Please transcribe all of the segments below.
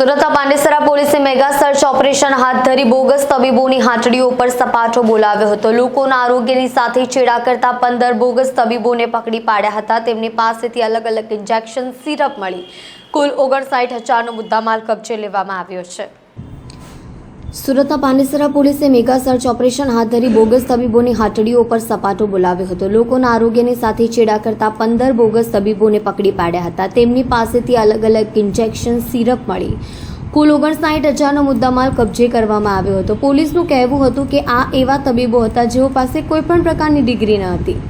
સુરતના પાંડેસરા પોલીસે mega search operation હાથ ધરી બોગસ તબીબોની હાટડીઓ પર સપાટો બોલાવ્યો હતો। લોકોના આરોગ્યની સાથે છેડા કરતા 15 બોગસ તબીબોને પકડી પાડ્યા હતા। તેમની પાસેથી અલગ અલગ ઇન્જેક્શન સિરપ મળી કુલ 59,000નો મુદ્દામાલ કબજે લેવામાં આવ્યો છે। સુરતના પાંડેસરા પોલીસે મેગા સર્ચ ઓપરેશન હાથ ધરી બોગસ તબીબોની હાટડીઓ પર સપાટો બોલાવ્યો હતો। લોકોના આરોગ્યની સાથે છેડા કરતા 15 બોગસ તબીબોને પકડી પાડ્યા હતા। તેમની પાસેથી અલગ અલગ ઇન્જેક્શન સિરપ મળી કુલ 59,000નો મુદ્દામાલ કબજે કરવામાં આવ્યો હતો। પોલીસનું કહેવું હતું કે આ એવા તબીબો હતા જેઓ પાસે કોઈ પણ પ્રકારની ડિગ્રી ન હતી।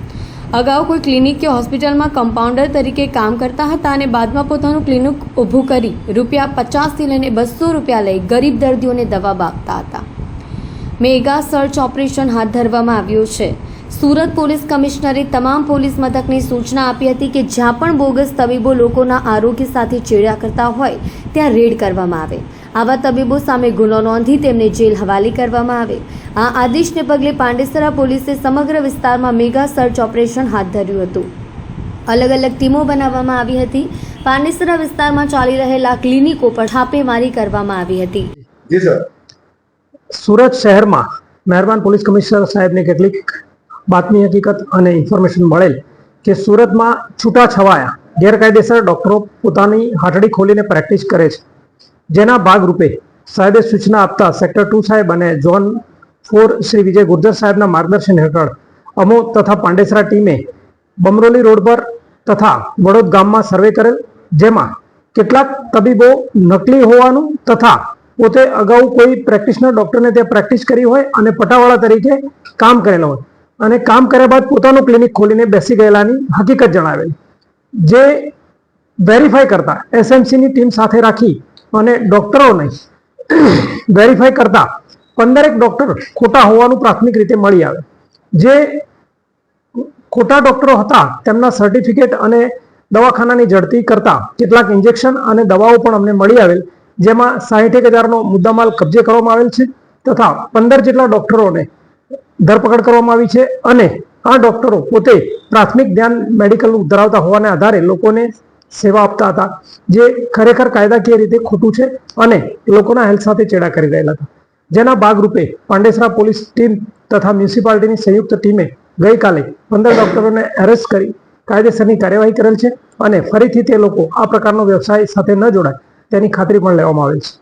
અગાઉ કોઈ ક્લિનિક કે હોસ્પિટલમાં કમ્પાઉન્ડર તરીકે કામ કરતા હતા અને બાદમાં પોતાનું ક્લિનિક ઊભું કરી ₹50થી લઈને ₹200 લઈ ગરીબ દર્દીઓને દવા આપતા હતા। મેગા સર્ચ ઓપરેશન હાથ ધરવામાં આવ્યું છે। સુરત પોલીસ કમિશનરે તમામ પોલીસ મથકને સૂચના આપી હતી કે જ્યાં પણ બોગસ તબીબો લોકોના આરોગ્ય સાથે છેડા કરતા હોય ત્યાં રેડ કરવામાં આવે। આવા તબીબો સામે ગુનો નોંધી તેમને જેલ હવાલે કરવામાં આવે। આ આદેશને પગલે પાંડેસરા પોલીસે સમગ્ર વિસ્તારમાં મેગા સર્ચ ઓપરેશન હાથ ધર્યું હતું। અલગ અલગ ટીમો બનાવવામાં આવી હતી। પાંડેસરા વિસ્તારમાં ચાલી રહેલા ક્લિનિકો પર છાપેમારી કરવામાં આવી હતી। જી સર, સુરત શહેરમાં મહેરબાન પોલીસ કમિશનર સાહેબને કેટલીક બાતમી હકીકત અને ઇન્ફોર્મેશન મળેલ કે સુરતમાં છૂટાછવાયા ગેરકાયદેસર ડોક્ટરો પોતાની હાટડી ખોલીને પ્રેક્ટિસ કરે છે। જેના ભાગરૂપે સાહેબે સૂચના આપતા સેક્ટર 2 સાહેબ અને ઝોન 4 શ્રી વિજય ગુર્જર સાહેબના માર્ગદર્શન હેઠળ અમો તથા પાંડેસરા ટીમે બમરોલી રોડ પર તથા વડોદ ગામમાં સર્વે કરેલ, જેમાં કેટલાક તબીબો નકલી હોવાનું તથા પોતે અગાઉ કોઈ પ્રેક્ટિશનર ડોક્ટરને ત્યાં પ્રેક્ટિસ કરી હોય અને પટાવાળા તરીકે કામ કરેલો હોય અને કામ કર્યા બાદ પોતાનું ક્લિનિક ખોલીને બેસી ગયેલાની હકીકત જણાવેલી। જે વેરીફાઈ કરતા એસએમસીની ટીમ સાથે રાખી અને ડોક્ટરોને વેરીફાઈ કરતા 15 ડોક્ટર ખોટા હોવાનું પ્રાથમિક રીતે મળી આવે। જે ખોટા ડોક્ટરો હતા તેમના સર્ટિફિકેટ અને દવાખાનાની ઝડપી કરતા કેટલાક ઇન્જેક્શન અને દવાઓ પણ અમને મળી આવેલ, જેમાં 61,000નો મુદ્દામાલ કબજે કરવામાં આવેલ છે તથા 15 જેટલા ડોક્ટરોને ધરપકડ કરવામાં આવી છે। અને આ ડોક્ટરો પોતે પ્રાથમિક જ્ઞાન મેડિકલ ધરાવતા હોવાને આધારે લોકોને સેવા આપતા હતા, જે ખરેખર કાયદાકીય રીતે ખોટું છે અને લોકોના હેલ્થ સાથે ચેડા કરી રહેલા હતા। જેના ભાગરૂપે પાંડેસરા પોલીસ ટીમ તથા મ્યુનિસિપાલિટીની સંયુક્ત ટીમે ગઈકાલે 15 ડોક્ટરોને એરેસ્ટ કરી કાયદેસરની કાર્યવાહી કરેલ છે અને ફરીથી તે લોકો આ પ્રકારનો વ્યવસાય સાથે ન જોડાય તેની ખાતરી પણ લેવામાં આવેલ છે।